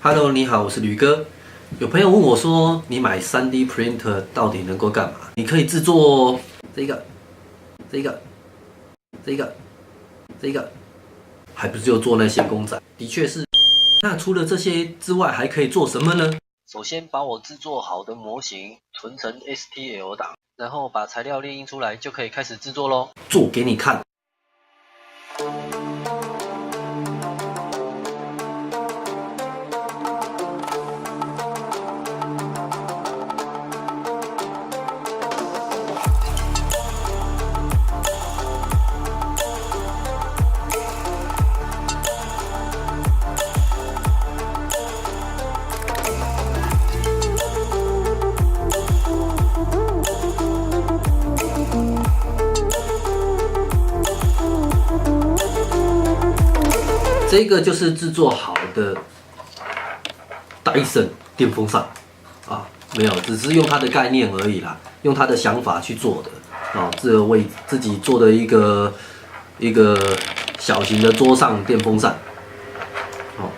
Hello， 你好，我是吕哥。有朋友问我说，你买 3D printer 到底能够干嘛？你可以制作这个，还不是就做那些公仔？的确是。那除了这些之外，还可以做什么呢？首先把我制作好的模型存成 STL 档，然后把材料列印出来，就可以开始制作咯。做给你看。这个就是制作好的Dyson 电风扇啊，没有，只是用它的概念而已啦，用它的想法去做的啊，这为自己做的一个小型的桌上电风扇。好，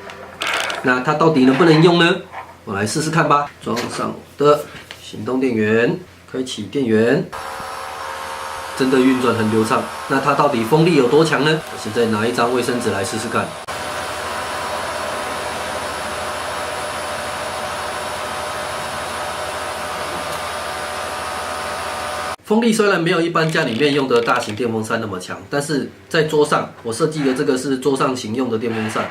那它到底能不能用呢？我来试试看吧。装上我的行动电源，开启电源。真的运转很流畅，那它到底风力有多强呢？我现在拿一张卫生纸来试试看。风力虽然没有一般家里面用的大型电风扇那么强，但是在桌上，我设计的这个是桌上型用的电风扇，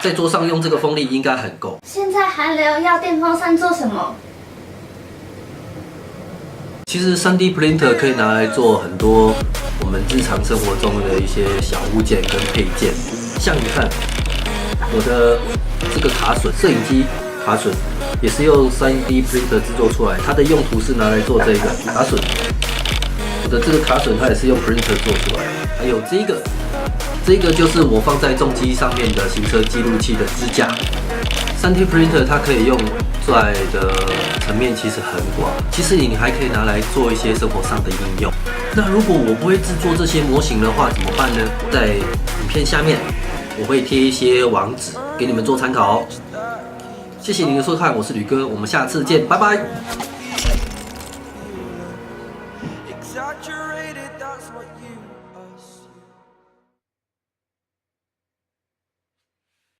在桌上用这个风力应该很够。现在寒流要电风扇做什么？其实 3D printer 可以拿来做很多我们日常生活中的一些小物件跟配件，像你看我的这个卡榫，摄影机卡榫也是用 3D printer 制作出来，它的用途是拿来做这个卡榫。我的这个卡榫它也是用 printer 做出来的，还有这个就是我放在重机上面的行车记录器的支架。3D printer 它可以用在的层面其实很广，其实你还可以拿来做一些生活上的应用。那如果我不会制作这些模型的话，怎么办呢？在影片下面我会贴一些网址给你们做参考哦。谢谢您的收看，我是吕哥，我们下次见，拜拜。